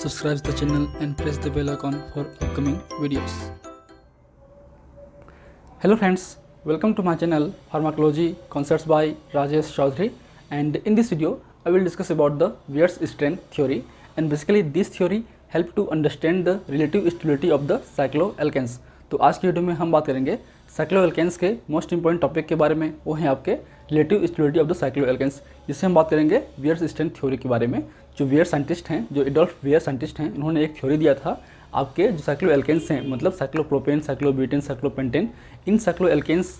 subscribe the channel and press the bell icon for upcoming videos. Hello friends, welcome to my channel Pharmacology Concepts by Rajesh Chaudhary, and in this video I will discuss about the Weier's-Strength theory, and basically this theory help to understand the relative stability of the cycloalkanes. तो आज की video में हम बात करेंगे cycloalkenes के most important topic के बारे में, वो है आपके relative stability of the cycloalkenes, जिससे हम बात करेंगे वियर्स-स्ट्रेंथ थ्योरी के बारे में। जो वियर साइंटिस्ट हैं, जो एडोल्फ वियर साइंटिस्ट हैं, उन्होंने एक थ्योरी दिया था आपके जो साइक्लोएल्केन्स हैं, मतलब साइक्लोप्रोपेन, साइक्लोब्यूटेन, साइक्लोपेंटेन, इन साइक्लोएल्केन्स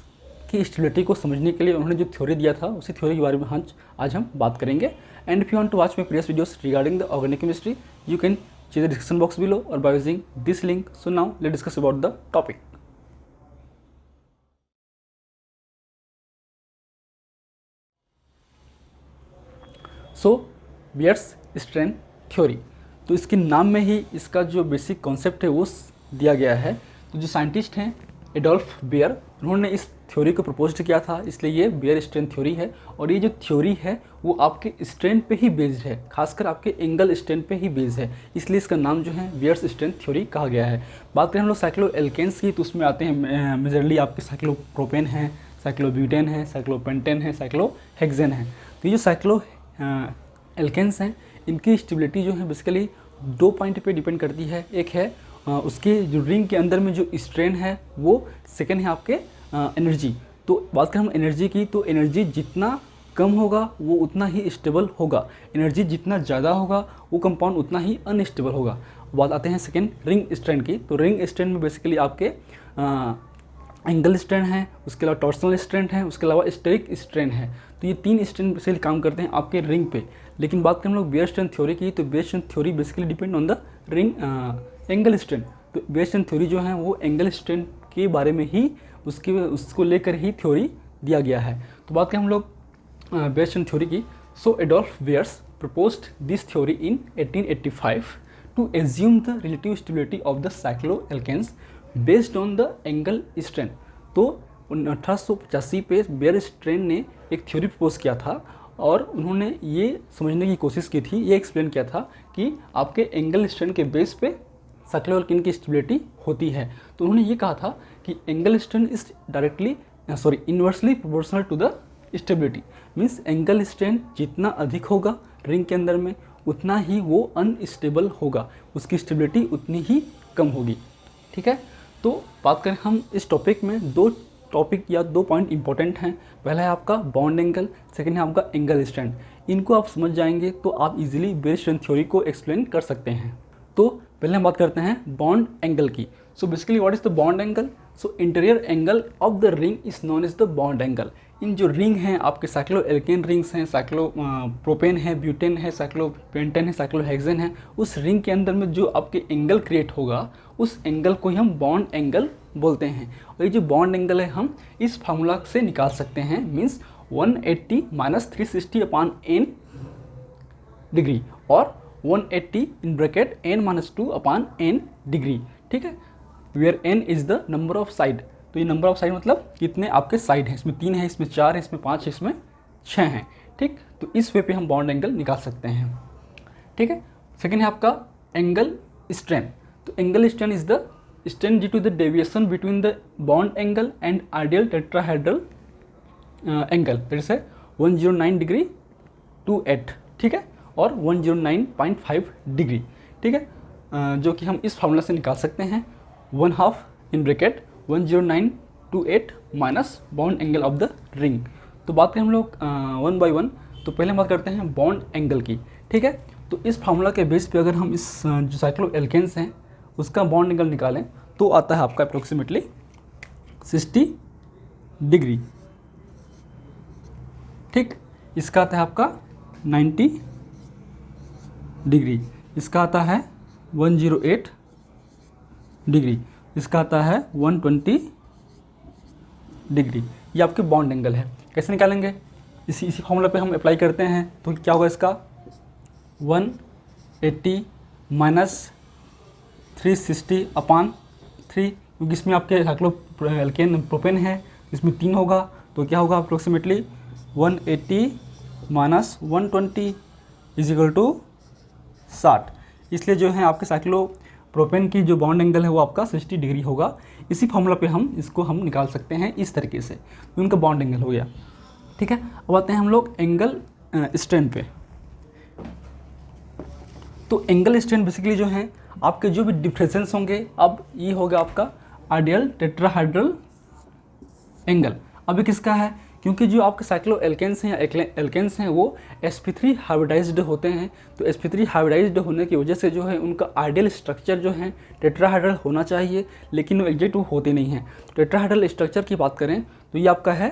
की स्टेबिलिटी को समझने के लिए उन्होंने जो थ्योरी दिया था, उसी थ्योरी के बारे में आज हम बात करेंगे। And if you want to watch my previous videos regarding the organic chemistry, you can check the description box below or by using this link. So now let's discuss about the topic. So wears-strength theory, तो इसके नाम में ही इसका जो basic concept है वो दिया गया है। तो जो साइंटिस्ट हैं एडोल्फ वियर, उन्होंने इस थ्योरी को प्रपोज किया था, इसलिए ये वियर-स्ट्रेंथ थ्योरी है। और ये जो थ्योरी है वो आपके स्ट्रेंथ पे ही बेस्ड है, खासकर आपके एंगल स्ट्रेंथ पे ही बेस्ड है, इसलिए इसका नाम जो है वियर्स-स्ट्रेंथ थ्योरी कहा गया है। बात करें हम लोग साइक्लोएल्केन्स की, तो उसमें आते हैं मेजरली आपके साइक्लोप्रोपेन है, साइक्लोब्यूटेन है, साइक्लोपेंटेन है, साइक्लोहेक्सेन है। तो ये साइक्लो एल्केन्स हैं, इनकी स्टेबिलिटी जो है बेसिकली दो पॉइंट पे डिपेंड करती है। एक है उसके जो रिंग के अंदर में जो स्ट्रेन है वो, सेकेंड है आपके एनर्जी। तो बात करें हम एनर्जी की, तो एनर्जी जितना कम होगा वो उतना ही स्टेबल होगा, एनर्जी जितना ज़्यादा होगा वो कंपाउंड उतना ही अनस्टेबल होगा। बात आते हैं सेकेंड रिंग स्ट्रेन की, तो रिंग स्ट्रेन में बेसिकली आपके एंगल स्ट्रेन है, उसके अलावा टॉर्सनल स्ट्रेन है, उसके अलावा स्टेरिक स्ट्रेन है। तो ये तीन स्ट्रेन बेसिकली काम करते हैं आपके रिंग पे। लेकिन बात करें हम लोग वियर-स्ट्रेंथ थ्योरी की, तो wear-strength theory basically depend on the ring angle strain. तो वियर-स्ट्रेंथ थ्योरी जो है वो एंगल स्ट्रेन के बारे में ही उसको लेकर ही थ्योरी दिया गया है। तो बात करें हम लोग वियर-स्ट्रेंथ थ्योरी की, सो एडोल्फ वियर्स proposed this theory in 1885 to assume the relative stability of the cycloalkanes based on the angle strain. तो 1885 पे वियर-स्ट्रेन ने एक थ्योरी प्रपोज किया था और उन्होंने ये समझने की कोशिश की थी, ये एक्सप्लेन किया था कि आपके एंगल स्ट्रेन के बेस पे साइक्लोएल्केन की स्टेबिलिटी होती है। तो उन्होंने ये कहा था कि angle strain is inversely proportional to the stability, means angle strain जितना अधिक होगा रिंग के अंदर में उतना ही वो अनस्टेबल होगा, उसकी स्टेबिलिटी उतनी ही कम होगी। ठीक है, तो बात करें हम इस टॉपिक में, दो टॉपिक या दो पॉइंट इंपॉर्टेंट हैं। पहला है आपका बॉन्ड एंगल, सेकेंड है आपका एंगल स्ट्रेंथ। इनको आप समझ जाएंगे तो आप इजीली वियर-स्ट्रेंथ थ्योरी को एक्सप्लेन कर सकते हैं। तो पहले हम बात करते हैं बॉन्ड एंगल की। So basically what is the bond angle? So interior angle of the ring is known as the bond angle. इन जो रिंग हैं आपके साइक्लोएल्केन रिंग्स हैं, साइक्लोप्रोपेन है, ब्यूटेन है, साइक्लोपेंटेन है, साइक्लोहेक्सेन है, उस रिंग के अंदर में जो आपके एंगल क्रिएट होगा उस एंगल को ही हम बॉन्ड एंगल बोलते हैं। और ये जो बॉन्ड एंगल है हम इस फार्मूला से निकाल सकते हैं, मीन्स 180 - 360 अपॉन n डिग्री और 180 in bracket n-2 upon n degree. ठीक है, where n is the number of side. तो ये नंबर ऑफ साइड मतलब कितने आपके साइड हैं, इसमें 3 है, इसमें 4 है, इसमें 5 है, इसमें 6 हैं। ठीक, तो इस वे पे हम बॉन्ड एंगल निकाल सकते हैं। ठीक है, सेकेंड है आपका एंगल स्ट्रेन। तो angle strain is the strain due to the deviation between the bond angle and ideal tetrahedral angle, जैसे 109 डिग्री टू 8, ठीक है, और 109.5 डिग्री। ठीक है, जो कि हम इस फार्मूला से निकाल सकते हैं, 1/2 in bracket 109 to 8 minus bond angle of the ring. तो बात करें हम लोग 1 by 1, तो पहले हम बात करते हैं बॉन्ड एंगल की। ठीक है, तो इस फार्मूला के बेस पे अगर हम इस जो साइक्लोएल्केन्स हैं उसका बॉन्ड एंगल निकालें तो आता है आपका अप्रोक्सीमेटली 60 डिग्री। ठीक, इसका आता है आपका 90 डिग्री, इसका आता है 108 डिग्री, इसका आता है 120 डिग्री। ये आपके बॉन्ड एंगल है। कैसे निकालेंगे? इसी फॉर्मूला पे हम अप्लाई करते हैं तो क्या होगा इसका 180 - 360 अपॉन 3, क्योंकि इसमें आपके साइक्लोएल्केन प्रोपेन है, इसमें 3 होगा, तो क्या होगा अप्रोक्सीमेटली 180 - 120 इज इक्वल टू 60। इसलिए जो है आपके साइक्लोप्रोपेन की जो बॉन्ड एंगल है वो आपका 60 डिग्री होगा। इसी फॉर्मूला पे हम इसको निकाल सकते हैं इस तरीके से, तो उनका बॉन्ड एंगल हो गया। ठीक है, अब आते हैं हम लोग एंगल स्ट्रेन पे। तो एंगल स्ट्रेन बेसिकली जो है आपके जो भी डिफरेंसेस होंगे, अब ये होगा आपका आइडियल टेट्राहाइड्रल एंगल। अभी किसका है, क्योंकि जो आपके साइक्लो एल्केन्स हैं या एल्केन्स हैं वो sp3 हाइब्रिडाइज्ड होते हैं। तो sp3 हाइब्रिडाइज्ड होने की वजह से जो है उनका आइडियल स्ट्रक्चर जो है टेट्राहाइड्रल होना चाहिए, लेकिन वो एग्जैक्ट वो होते नहीं हैं। तो टेट्राहाइड्रल स्ट्रक्चर की बात करें तो ये आपका है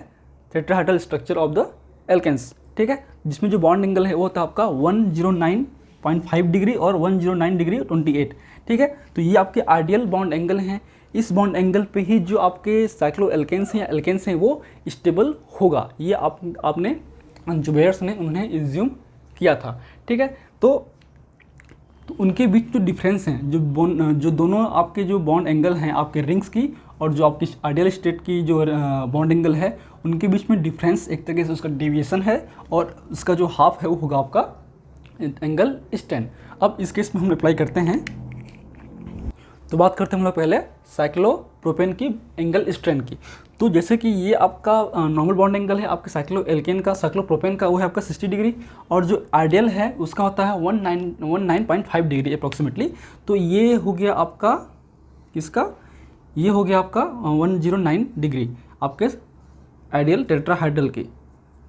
tetrahedral structure of the alkanes. ठीक है, जिसमें जो बॉन्ड एंगल है वो था आपका 109.5 डिग्री और 109 डिग्री 28। ठीक है, तो ये आपके आइडियल बॉन्ड एंगल हैं। इस बॉन्ड एंगल पे ही जो आपके साइक्लो एल्केन्स हैं या एल्केन्स हैं वो स्टेबल होगा, ये आपने जो बेयर्स ने उन्हें एज्यूम किया था। ठीक है, तो उनके बीच जो डिफरेंस हैं, जो दोनों आपके जो बॉन्ड एंगल हैं आपके रिंग्स की और जो आपकी आइडियल स्टेट की जो बॉन्ड एंगल है, उनके बीच में डिफरेंस एक तरीके से उसका डेविएशन है, और उसका जो हाफ है वो होगा आपका एंगल स्ट्रेन। अब इस केस में हम अप्लाई करते हैं, तो बात करते हैं हम लोग पहले साइक्लोप्रोपेन की एंगल स्ट्रेन की। तो जैसे कि ये आपका नॉर्मल बॉन्ड एंगल है आपके साइक्लो एल्केन का, साइक्लोप्रोपेन का, वो है आपका 60 डिग्री, और जो आइडियल है उसका होता है 19.5 डिग्री अप्रॉक्सीमेटली। तो ये हो गया आपका किसका, ये हो गया आपका 109 डिग्री आपके आइडियल टेट्राहाइड्रल की।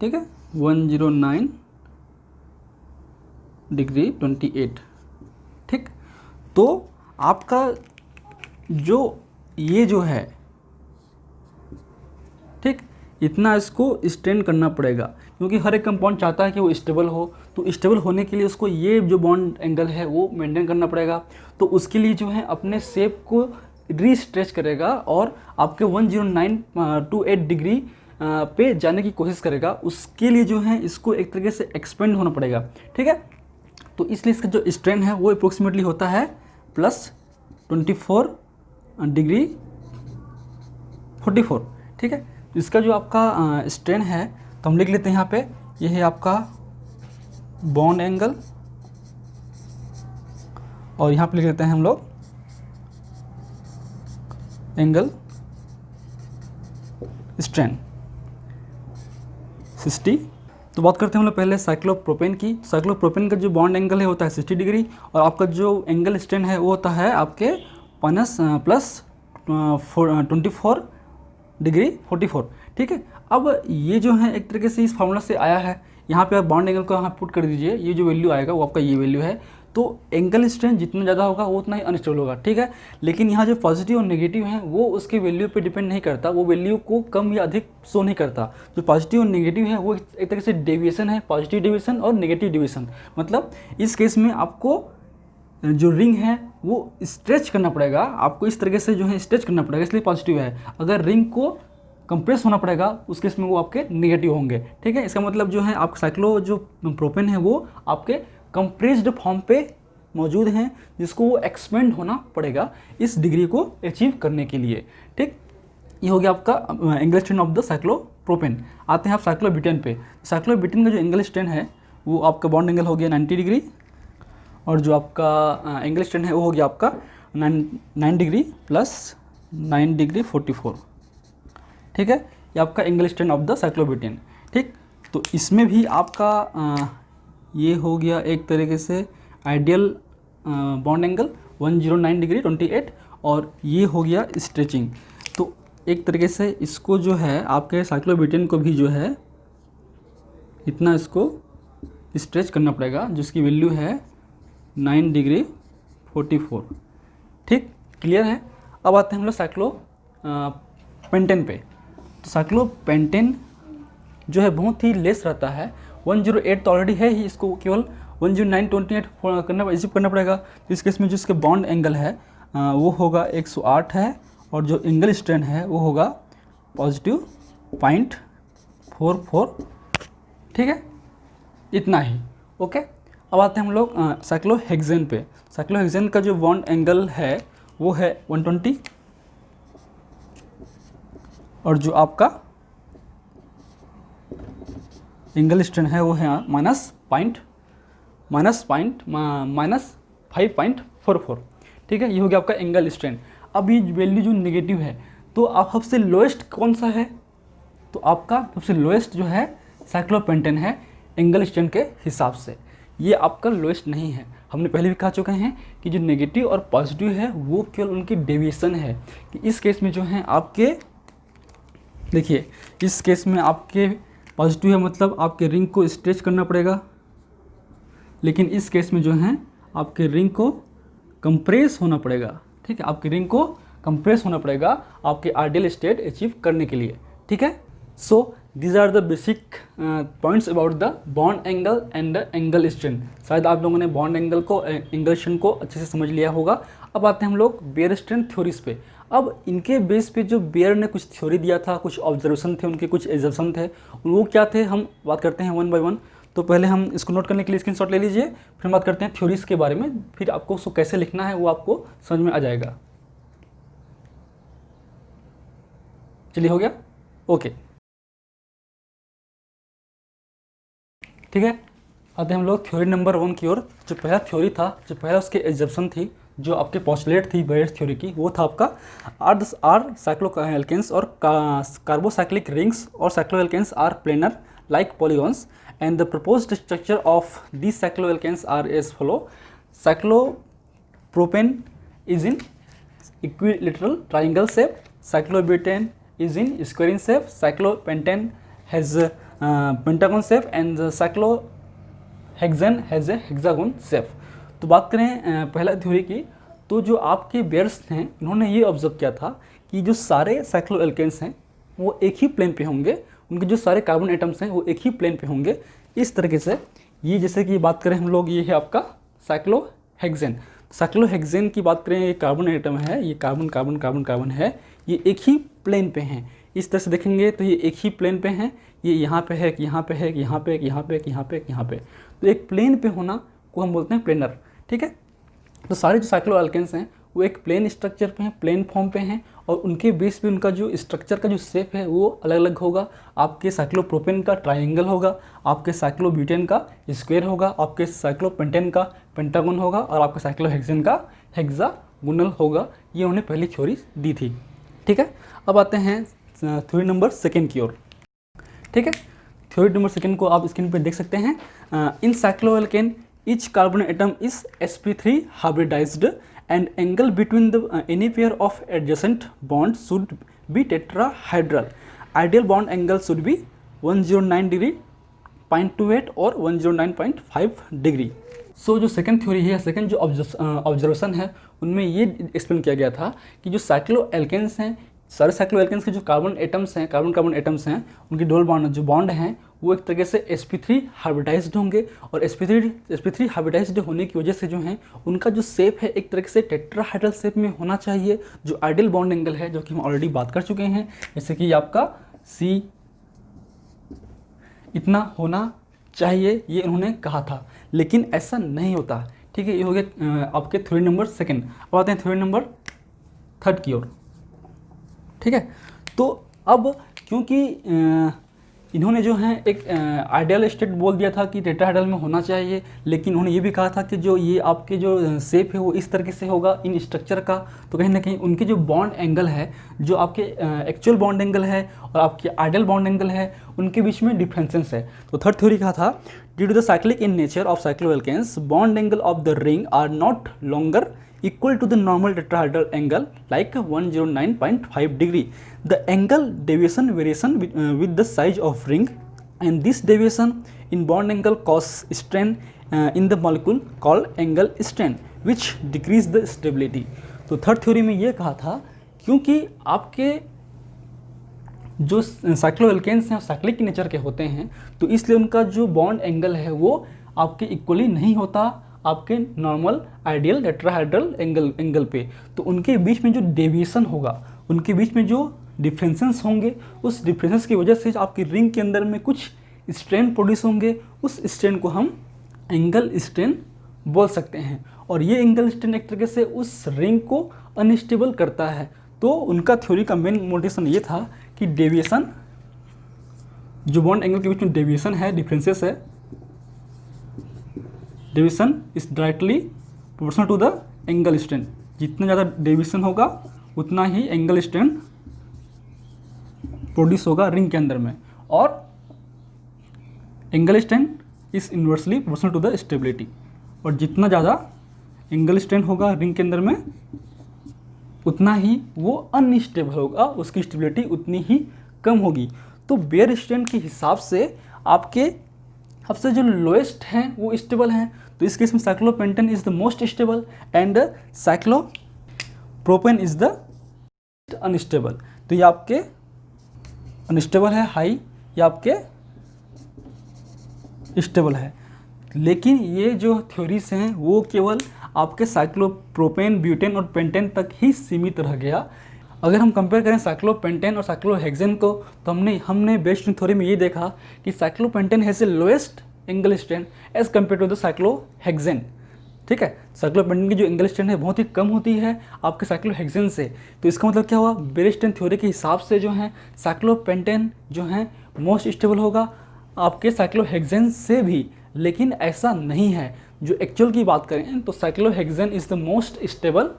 ठीक है, 109 डिग्री 28। ठीक, तो आपका जो ये जो है, ठीक, इतना इसको स्ट्रेन करना पड़ेगा, क्योंकि हर एक कंपाउंड चाहता है कि वो स्टेबल हो। तो स्टेबल होने के लिए उसको ये जो बॉन्ड एंगल है वो मेंटेन करना पड़ेगा। तो उसके लिए जो है अपने शेप को रीस्ट्रेच करेगा और आपके 109.28 डिग्री पे जाने की कोशिश करेगा। उसके लिए जो है इसको एक तरीके से एक्सपेंड होना पड़ेगा। ठीक है, तो इसलिए इसका जो स्ट्रेन है वो अप्रोक्सीमेटली होता है +24 डिग्री 44। ठीक है, इसका जो आपका स्ट्रेन है तो हम लिख लेते हैं यहाँ पे, ये है आपका बॉन्ड एंगल, और यहाँ पे लिख लेते हैं हम लोग एंगल स्ट्रेन 60। तो बात करते हैं हम लोग पहले साइक्लोप्रोपेन की। साइक्लोप्रोपेन का जो बॉन्ड एंगल है होता है 60 डिग्री, और आपका जो एंगल स्ट्रेन है वो होता है आपके +24 डिग्री 44। ठीक है, अब ये जो है एक तरीके से इस फार्मूला से आया है। यहाँ पे आप बॉन्ड एंगल को यहाँ पुट कर दीजिए, ये जो वैल्यू आएगा वो आपका ये वैल्यू है। तो एंगल स्ट्रेन जितना ज़्यादा होगा वो उतना ही अनस्टेबल होगा। ठीक है, लेकिन यहाँ जो पॉजिटिव और नेगेटिव हैं वो उसके वैल्यू पे डिपेंड नहीं करता, वो वैल्यू को कम या अधिक शो नहीं करता। जो पॉजिटिव और नेगेटिव है वो एक तरह से डेविएशन है, पॉजिटिव डेविएशन और नेगेटिव डेविएशन। मतलब इस केस में आपको जो रिंग है वो स्ट्रेच करना पड़ेगा, आपको इस तरीके से जो है स्ट्रेच करना पड़ेगा, इसलिए पॉजिटिव है। अगर रिंग को कंप्रेस होना पड़ेगा उस केस में वो आपके नेगेटिव होंगे। ठीक है, इसका मतलब जो है आपका साइक्लो जो प्रोपेन है वो आपके कंप्रेस्ड फॉर्म पे मौजूद हैं, जिसको वो एक्सपेंड होना पड़ेगा इस डिग्री को अचीव करने के लिए। ठीक, ये हो गया आपका angle strain of the cyclopropane. आते हैं आप साइक्लोब्यूटेन पे। साइक्लोब्यूटेन का जो एंगल स्ट्रेन है वो आपका बॉन्ड एंगल हो गया 90 डिग्री, और जो आपका एंगल स्ट्रेन है वो हो गया आपका 9 डिग्री +9 डिग्री 44। ठीक है, ये आपका angle strain of the cyclobutane. ठीक, तो इसमें भी आपका ये हो गया एक तरीके से आइडियल बॉन्ड एंगल 109 डिग्री 28, और ये हो गया स्ट्रेचिंग। तो एक तरीके से इसको जो है आपके साइक्लोब्यूटेन को भी जो है इतना इसको स्ट्रेच करना पड़ेगा, जिसकी वैल्यू है 9 डिग्री 44। ठीक, क्लियर है। अब आते हैं हम लोग साइक्लोपेंटेन पे। तो साइक्लोपेंटेन जो है बहुत ही लेस रहता है, 108 तो ऑलरेडी है ही, इसको केवल 109.28 अचीव करना पड़ेगा। तो इस केस में जो इसके बॉन्ड एंगल है वो होगा 108 है, और जो एंगल स्ट्रेन है वो होगा +0.44। ठीक है, इतना ही। ओके, अब आते हैं हम लोग साइक्लोहेक्सेन पे। साइक्लोहेक्सेन का जो बॉन्ड एंगल है वो है 120, और जो आपका एंगल स्ट्रेन है वो है -5 5.44। ठीक है, ये हो गया आपका एंगल स्ट्रेंथ। अब ये वैल्यू जो नेगेटिव है, तो आप सबसे लोएस्ट कौन सा है, तो आपका सबसे लोएस्ट जो है साइक्लोपेंटेन है एंगल स्ट्रेंथ के हिसाब से। ये आपका लोएस्ट नहीं है। हमने पहले भी कहा चुके हैं कि जो नेगेटिव और पॉजिटिव है वो केवल उनकी डेविएशन है, कि इस केस में जो है आपके, देखिए इस केस में आपके पॉजिटिव है, मतलब आपके रिंग को स्ट्रेच करना पड़ेगा, लेकिन इस केस में जो है आपके रिंग को कंप्रेस होना पड़ेगा। ठीक है, आपके रिंग को कंप्रेस होना पड़ेगा आपके आइडियल स्टेट अचीव करने के लिए। ठीक है, so these are the basic points about the bond angle and the angle strength. शायद आप लोगों ने बॉन्ड एंगल को, एंगल स्ट्रेंथ को अच्छे से समझ लिया होगा। अब आते हैं हम लोग बेयर स्ट्रेंथ थ्योरीज पे। अब इनके बेस पे जो बेयर ने कुछ थ्योरी दिया था, कुछ ऑब्जर्वेशन थे, उनके कुछ एजम्पशन थे, वो क्या थे हम बात करते हैं वन बाय वन। तो पहले हम इसको नोट करने के लिए स्क्रीनशॉट ले लीजिए, फिर बात करते हैं थ्योरीज के बारे में, फिर आपको उसको कैसे लिखना है वो आपको समझ में आ जाएगा। चलिए, हो गया, ओके। ठीक है, आते हैं हम लोग थ्योरी नंबर 1 की ओर। जो पहला थ्योरी था, जो पहला उसके एग्जप्शन थी, जो आपके पोस्टुलेट थी बेयर थ्योरी की, वो था आपका आर साइक्लोएल्केन्स और कार्बोसाइक्लिक रिंग्स और cycloalkanes are planar like polygons and the proposed structure of these cycloalkanes are as follow. Cyclopropane is in equilateral triangle shape, cyclobutane is in square shape, cyclopentane has pentagon shape and the cyclohexane has a hexagon shape। तो बात करें पहला theory की, तो जो आपके bears हैं इन्होंने ये ऑब्जर्व किया था कि जो सारे साइक्लोएल्केन्स हैं वो एक ही प्लेन पे होंगे, उनके जो सारे कार्बन एटम्स हैं वो एक ही प्लेन पे होंगे। इस तरीके से ये, जैसे कि बात करें हम लोग, ये है आपका साइक्लोहेक्सेन। साइक्लोहेक्सेन की बात करें, ये कार्बन एटम है, ये कार्बन कार्बन कार्बन कार्बन है, ये एक ही प्लेन पे हैं। इस तरह से देखेंगे तो ये एक ही प्लेन पे हैं, ये यहाँ पे है, यहाँ पे है, यहाँ पे, यहाँ पे, यहाँ पे, यहाँ पे। तो एक प्लेन पे होना को हम बोलते हैं प्लेनर। ठीक है, तो सारे जो साइक्लोएल्केन्स हैं वो एक प्लेन स्ट्रक्चर पे हैं, प्लेन फॉर्म पे हैं, और उनके बेस पे उनका जो स्ट्रक्चर का जो शेप है वो अलग अलग होगा। आपके साइक्लोप्रोपेन का ट्राइंगल होगा, आपके साइक्लोब्यूटेन का स्क्वायर होगा, आपके साइक्लोपेंटेन का पेंटागन होगा, और आपके साइक्लोहेक्सेन का हेक्सागोनल होगा। ये उन्होंने पहली थ्योरी दी थी। ठीक है, अब आते हैं थ्योरी नंबर 2 की ओर। ठीक है, थ्योरी नंबर 2 को आप स्क्रीन पर देख सकते हैं। इन cycloalkane each carbon atom is sp3 hybridized and angle between the any pair of adjacent bonds should be tetrahedral. Ideal bond angle should be 109 degree, 0.28 और 109.5 डिग्री। सो जो सेकंड थ्योरी है, second जो ऑब्जर्वेशन है, उनमें ये एक्सप्लेन किया गया था कि जो साइक्लोएल्केन्स हैं, सारे साइक्लोएल्केन्स के जो कार्बन एटम्स हैं, कार्बन एटम्स हैं, उनकी डबल बॉन्ड जो बॉन्ड हैं वो एक तरीके से sp3 हाइब्रिडाइज्ड होंगे, और sp3 हाइब्रिडाइज्ड होने की वजह से जो है उनका जो शेप है एक तरीके से टेट्राहेड्रल शेप में होना चाहिए। जो आइडियल बॉन्ड एंगल है, जो कि हम ऑलरेडी बात कर चुके हैं, जैसे कि आपका C इतना होना चाहिए, ये उन्होंने कहा था, लेकिन ऐसा नहीं होता। ठीक है, ये हो गया आपके थ्योरी नंबर 2। अब आते हैं थ्योरी नंबर 3 की ओर। ठीक है, तो अब क्योंकि इन्होंने जो है एक आइडियल स्टेट बोल दिया था कि टेट्राहेड्रल में होना चाहिए, लेकिन उन्होंने ये भी कहा था कि जो ये आपके जो शेप है वो इस तरीके से होगा इन स्ट्रक्चर का। तो कहीं ना कहीं उनके जो बॉन्ड एंगल है, जो आपके एक्चुअल बॉन्ड एंगल है और आपके आइडियल बॉन्ड एंगल है, उनके बीच में डिफरेंसेस है। तो थर्ड थ्योरी कहा था, due to the cyclic in nature of cycloalkanes, bond angle of the ring are not longer equal to the normal tetrahedral angle like 109.5 degree. The angle deviation variation with the size of ring, and this deviation in bond angle cause strain in the molecule called angle strain which decrease the stability. तो third theory में ये कहा था क्योंकि आपके जो cycloalkenes हैं cyclic nature के होते हैं, तो इसलिए उनका जो बॉन्ड एंगल है वो आपके इक्वली नहीं होता आपके नॉर्मल आइडियल टेट्राहेड्रल एंगल पे। तो उनके बीच में जो डेविएशन होगा, उनके बीच में जो डिफरेंसेस होंगे, उस डिफरेंसेस की वजह से आपकी रिंग के अंदर में कुछ स्ट्रेन प्रोड्यूस होंगे। उस स्ट्रेन को हम एंगल स्ट्रेन बोल सकते हैं, और ये एंगल स्ट्रेन एक तरीके से उस रिंग को अनस्टेबल करता है। तो उनका थ्योरी का मेन मोटिवेशन ये था कि डेविएशन, जो बॉन्ड एंगल के बीच में डेविएशन है, डिफरेंसेस है, deviation is directly proportional to the angle strength, जितना ज़्यादा डेविएशन होगा उतना ही एंगल स्ट्रेंथ प्रोड्यूस होगा रिंग के अंदर में, और angle strength is inversely proportional to the stability, और जितना ज़्यादा एंगल स्ट्रेंथ होगा रिंग के अंदर में उतना ही वो अनस्टेबल होगा, उसकी स्टेबिलिटी उतनी ही कम होगी। तो बेयर स्ट्रेंथ के हिसाब से आपके सबसे जो लोएस्ट हैं वो स्टेबल हैं, तो इस केस में cyclopentane is the most stable and cyclopropane is the unstable. तो ये आपके अनस्टेबल है हाई, ये आपके स्टेबल है। लेकिन ये जो थ्योरीज हैं वो केवल आपके साइक्लोप्रोपेन, ब्यूटेन और पेंटेन तक ही सीमित रह गया। अगर हम कंपेयर करें साइक्लोपेंटेन और साइक्लोहेक्सेन को, तो हमने बेयर स्ट्रेंथ थ्योरी में ये देखा कि cyclopentane has a lowest angle strength as compare to the cyclohexane. ठीक है, साइक्लोपेंटेन की जो एंगल स्ट्रेंथ है बहुत ही कम होती है आपके साइक्लोहेक्सेन से। तो इसका मतलब क्या हुआ, बेयर स्ट्रेंथ थ्योरी के हिसाब से जो है साइक्लोपेंटेन जो है मोस्ट स्टेबल होगा आपके साइक्लोहेक्सेन से भी, लेकिन ऐसा नहीं है। जो एक्चुअल की बात करें तो cyclohexane is the most stable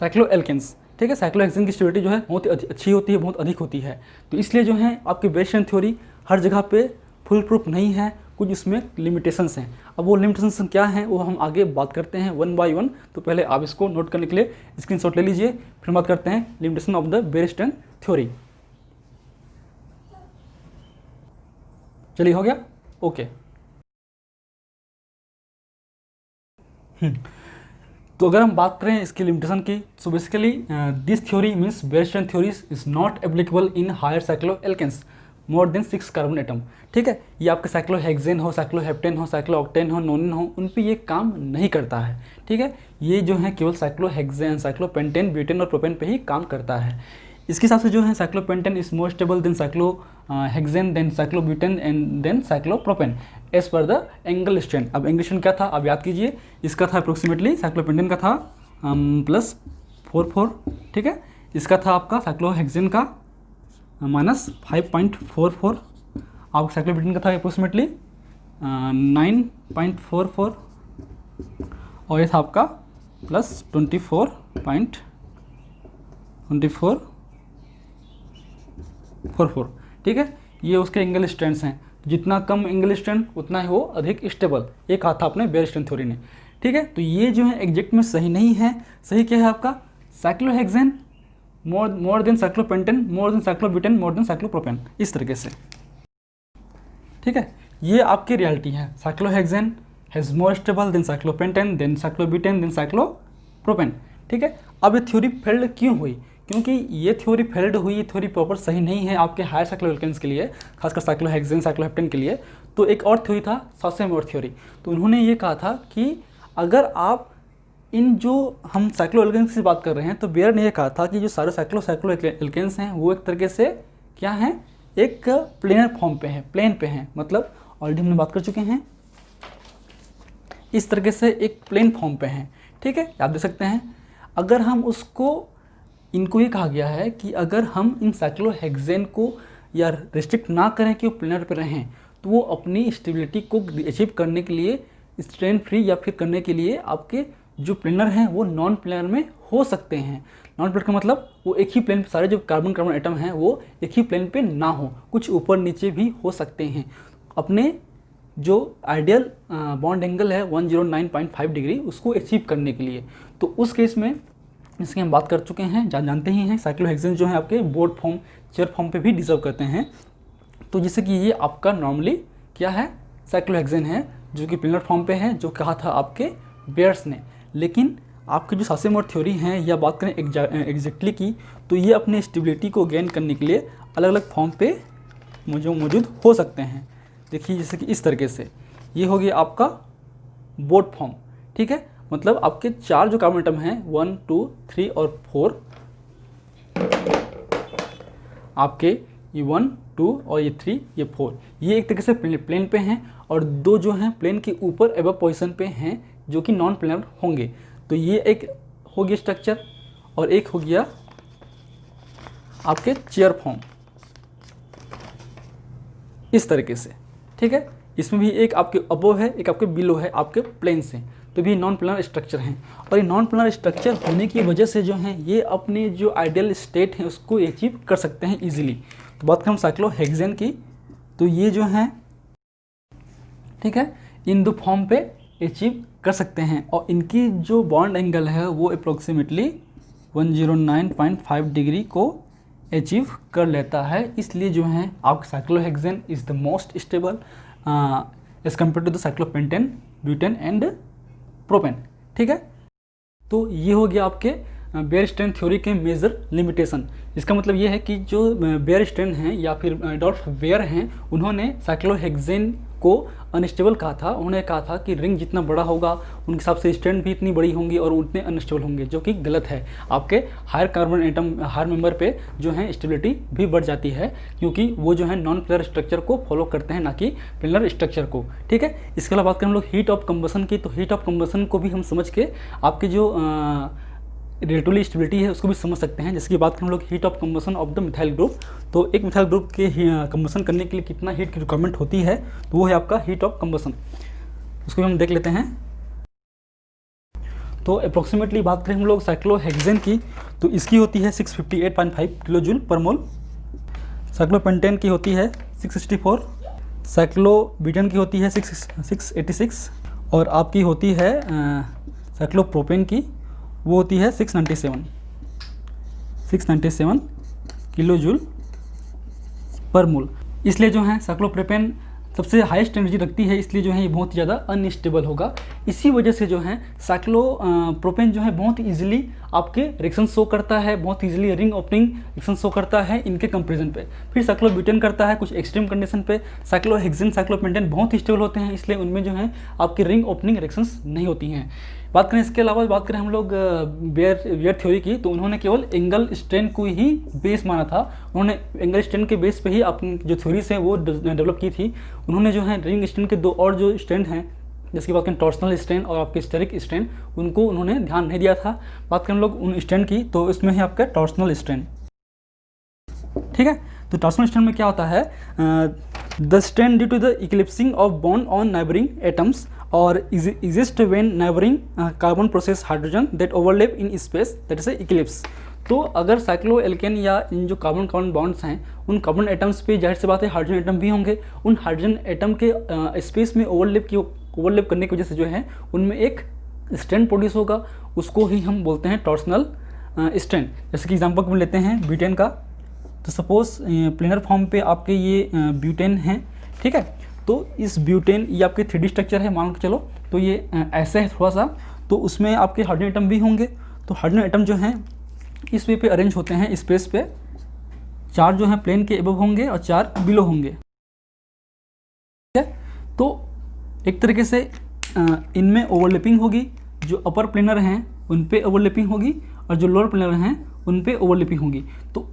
cycloalkenes. ठीक है, साइक्लोहेक्सेन की स्टेबिलिटी जो है बहुत ही अच्छी होती है, बहुत अधिक होती है। तो इसलिए जो है आपकी बेयर स्ट्रेंथ थ्योरी हर जगह पे फुल प्रूफ नहीं है, कुछ उसमें लिमिटेशंस हैं। अब वो लिमिटेशंस क्या हैं वो हम आगे बात करते हैं वन बाय वन। तो पहले आप इसको नोट करने के लिए स्क्रीनशॉट ले लीजिए, फिर बात करते हैं limitation of the Baeyer strength theory. चलिए, हो गया, ओके। तो अगर हम बात करें इसकी लिमिटेशन की, so basically this theory means Baeyer strength theories is not applicable in higher cycloalkanes more than 6 carbon atom. ठीक है, ये आपके साइक्लोहेक्सेन हो, साइक्लोहेप्टेन हो, साइक्लोऑक्टेन हो, नोनिन हो, उन पे ये काम नहीं करता है। ठीक है, ये जो है केवल साइक्लोहेक्सेन, साइक्लोपेंटेन, ब्यूटेन और प्रोपेन पे ही काम करता है। इसके हिसाब से जो है cyclopentane is more stable than cyclohexane, then cyclobutane and then cyclopropane as per the angle strength. अब एंगल स्ट्रेंथ क्या था, अब याद कीजिए, इसका था अप्रोक्सीमेटली साइक्लोपेंटेन का था +44। ठीक है, इसका था आपका साइक्लोहेक्सेन का -5.44, आपका साइक्लोब्यूटेन का था अप्रोक्सीमेटली 9.44, और ये था आपका +24.44। ठीक है, ये उसके एंगल स्ट्रेंथ्स हैं। जितना कम एंगल स्ट्रेंथ उतना ही वो अधिक स्टेबल, ये कहा था अपने बेयर स्ट्रेंथ थ्योरी ने। ठीक है, तो ये जो है एग्जैक्ट में सही नहीं है। सही क्या है आपका, cyclohexane more than cyclopentane, more than cyclobutane, more than cyclopropane, इस तरीके से। ठीक है, ये आपकी रियलिटी है। Cyclohexane has more stable than cyclopentane, then cyclobutane, then cyclopropane. ठीक है, अब ये थ्योरी फेल्ड क्यों हुई, क्योंकि ये थ्योरी फेल्ड हुई, ये थ्योरी प्रॉपर सही नहीं है आपके हायर साइक्लोएल्केन्स के लिए, खासकर साइक्लोहेक्सेन, साइक्लोहेप्टेन के लिए। तो एक और थ्योरी था, सासेमोर थ्योरी। तो उन्होंने ये कहा था कि अगर आप इन जो हम साइक्लोएल्केन्स की बात कर रहे हैं, तो बेयर ने यह कहा था कि जो सारे साइक्लोएल्केन्स हैं वो एक तरीके से क्या हैं, एक प्लेनर फॉर्म पे हैं, प्लेन पे हैं, मतलब ऑलरेडी हमने बात कर चुके हैं, इस तरीके से एक प्लेन फॉर्म पे हैं। ठीक है, आप देख सकते हैं। अगर हम उसको, इनको ये कहा गया है कि अगर हम इन साइक्लोहेक्सेन को या रिस्ट्रिक्ट ना करें कि वो प्लेनर पे रहें, तो वो अपनी स्टेबिलिटी को अचीव करने के लिए, स्ट्रेन फ्री या फिर करने के लिए आपके जो प्लेनर हैं वो नॉन प्लेनर में हो सकते हैं। नॉन प्लेनर का मतलब वो एक ही प्लेन, सारे जो कार्बन एटम हैं वो एक ही प्लेन पे ना हो, कुछ ऊपर नीचे भी हो सकते हैं। अपने जो आइडियल बॉन्ड एंगल है 109.5 डिग्री, उसको अचीव करने के लिए। तो उस केस में इसकी हम बात कर चुके हैं, जानते ही हैं, साइक्लोहेक्सेन जो है आपके बोर्ड फॉर्म, चेयर फॉर्म पे भी डिजर्व करते हैं। तो जैसे कि ये आपका नॉर्मली क्या है, साइक्लोहेक्सेन है, जो कि प्लेनर फॉर्म पे है, जो कहा था आपके बेयर्स ने। लेकिन आपकी जो सासेमोर थ्योरी है, या बात करें एग्जैक्टली की, तो ये अपने स्टेबिलिटी को गेन करने के लिए अलग अलग फॉर्म पे मौजूद हो सकते हैं। देखिए, जैसे कि इस तरीके से ये हो गया आपका बोर्ड फॉर्म। ठीक है, मतलब आपके 4 जो कार्बन एटम हैं 1, 2, 3 और 4, आपके ये 1, 2 और ये 3, ये 4, ये एक तरीके से प्लेन पे हैं, और 2 जो हैं प्लेन के ऊपर एबव पोजीशन पे हैं, जो कि नॉन प्लेनर होंगे। तो ये एक हो गया स्ट्रक्चर, और एक हो गया आपके चेयर फॉर्म, इस तरीके से। ठीक है, इसमें भी एक आपके अबव है, एक आपके बिलो है, आपके प्लेन से। तो भी नॉन प्लानर स्ट्रक्चर हैं। और ये नॉन प्लानर स्ट्रक्चर होने की वजह से जो है ये अपने जो आइडियल स्टेट है उसको अचीव कर सकते हैं ईजिली। तो बात करें हम साइक्लोहेक्सेन की, तो ये जो हैं ठीक है इन दो फॉर्म पे अचीव कर सकते हैं और इनकी जो बॉन्ड एंगल है वो अप्रोक्सीमेटली 109.5 डिग्री को अचीव कर लेता है। इसलिए जो है आपका cyclohexane is the most stable as compare to the cyclopentane, butane and propane. ठीक है, तो ये हो गया आपके बेयर स्ट्रेन थ्योरी के मेजर लिमिटेशन। इसका मतलब ये है कि जो बेयर स्ट्रेन हैं या फिर एडोल्फ बेयर हैं, उन्होंने साइक्लोहेक्सेन को अनस्टेबल कहा था। उन्होंने कहा था कि रिंग जितना बड़ा होगा उनके हिसाब से स्ट्रेंथ भी इतनी बड़ी होंगी और उतने अनस्टेबल होंगे, जो कि गलत है। आपके higher carbon atom higher member पे जो है स्टेबिलिटी भी बढ़ जाती है, क्योंकि वो जो है नॉन प्लेनर स्ट्रक्चर को फॉलो करते हैं, ना कि प्लेनर स्ट्रक्चर को। ठीक है, इसके अलावा बात करें हम लोग हीट ऑफ कंबसन की, तो हीट ऑफ कंबसन को भी हम समझ के आपके जो रिलेटिवली स्टेबिलिटी है उसको भी समझ सकते हैं। जैसे कि बात करें हम लोग heat of combustion of the methyl group, तो एक मिथाइल ग्रुप के कंबसन करने के लिए कितना हीट की रिक्वायरमेंट होती है, तो वो है आपका हीट ऑफ कंबसन। उसको भी हम देख लेते हैं। तो अप्रोक्सीमेटली बात करें हम लोग साइक्लोहेक्सेन की, तो इसकी होती है 658.5 किलो जूल पर मोल। साइक्लोपेंटेन की होती है 664, साइक्लोब्यूटेन की होती है 686 और आपकी होती है साइक्लोप्रोपेन की वो होती है 697 किलो जूल पर मोल। इसलिए जो है साइक्लोप्रोपेन सबसे हाईएस्ट एनर्जी रखती है, इसलिए जो है ये बहुत ज़्यादा अनस्टेबल होगा। इसी वजह से जो है साइक्लोप्रोपेन जो है बहुत इजीली आपके रिएक्शन शो करता है, बहुत easily ring opening reaction show करता है इनके कंपैरिजन पे। फिर साइक्लोब्यूटेन करता है कुछ एक्सट्रीम कंडीशन पे। साइक्लोहेक्सेन, साइक्लोपेंटेन बहुत स्टेबल होते हैं, इसलिए उनमें जो है आपकी रिंग ओपनिंग रिएक्शंस नहीं होती हैं। बात करें इसके अलावा बात करें हम लोग बेयर थ्योरी की, तो उन्होंने केवल एंगल स्ट्रेन को ही बेस माना था। उन्होंने एंगल स्ट्रेन के बेस पे ही अपनी जो थ्योरीज हैं वो डेवलप की थी। उन्होंने जो है रिंग स्ट्रेन के दो और जो स्ट्रेन हैं, जैसे कि बात करें टॉर्सनल स्ट्रेन और आपके स्टेरिक स्ट्रेन, उनको उन्होंने ध्यान नहीं दिया था। बात करें हम लोग उन स्ट्रेन की, तो इसमें है आपका टॉर्सनल स्ट्रेन। ठीक है, तो टॉर्सनल स्ट्रेन में क्या होता है, the strain due to the eclipsing of bond on neighbouring atoms और exist when neighboring carbon process hydrogen that overlap in space, that is a eclipse। तो अगर साइक्लो एल्केन या इन जो कार्बन कार्बन बॉन्ड्स हैं उन कार्बन एटम्स पे जाहिर सी बात है हाइड्रोजन एटम भी होंगे। उन हाइड्रोजन एटम के स्पेस में ओवरलैप करने की वजह से जो है उनमें एक स्ट्रेन प्रोड्यूस होगा, उसको ही हम बोलते हैं टॉर्सनल स्ट्रेन। जैसे कि एग्जांपल में लेते हैं ब्यूटेन का, तो सपोज प्लेनर फॉर्म पे आपके ये ब्यूटेन हैं। ठीक है, तो इस ब्यूटेन ये आपके 3D स्ट्रक्चर है मान के चलो, तो ये ऐसे है थोड़ा सा, तो उसमें आपके हाइड्रोजन एटम भी होंगे। तो हाइड्रोजन एटम जो हैं इस वे पे अरेंज होते हैं स्पेस पे, 4 जो हैं प्लेन के एबव होंगे और 4 बिलो होंगे। ठीक है, तो एक तरीके से इनमें ओवरलैपिंग होगी, जो अपर प्लेनर हैं उन पे ओवरलैपिंग होगी और जो लोअर प्लेनर हैं उन पे ओवरलैपिंग होगी। तो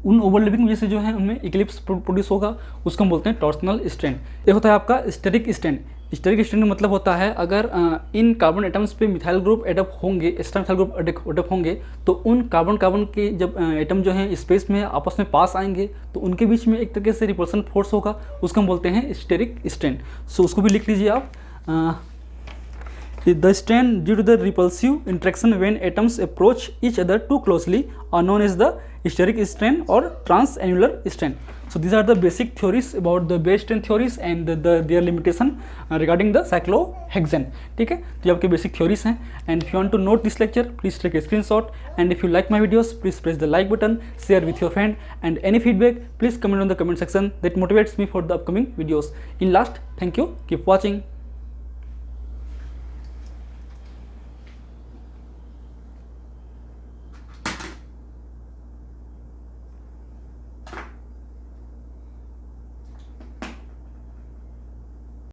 उन ओवरलैपिंग वजह से जो है उनमें इक्लिप्स प्रोड्यूस होगा, उसको हम बोलते हैं टॉर्सनल स्ट्रेन। ये होता है आपका स्टेरिक स्ट्रेन। स्टेरिक स्ट्रेन का मतलब होता है अगर इन कार्बन एटम्स पे मिथाइल ग्रुप एडप होंगे, एक्स्ट्रा मिथाइल ग्रुप एडप होंगे, तो उन कार्बन के जब एटम जो है स्पेस में आपस में पास आएंगे तो उनके बीच में एक तरीके से रिपल्सन फोर्स होगा, उसको हम बोलते हैं स्टेरिक स्ट्रेन। सो उसको भी लिख लीजिए आप। The strain due to the repulsive interaction when atoms approach each other too closely are known as the steric strain or transannular strain. So these are the basic theories about the Beer strain theories and their limitation regarding the cyclohexane. ठीक है, तो ये आपके basic theories हैं। And if you want to note this lecture, please take a screenshot. And if you like my videos, please press the like button, share with your friend, and any feedback, please comment on the comment section. That motivates me for the upcoming videos. In last, thank you. Keep watching.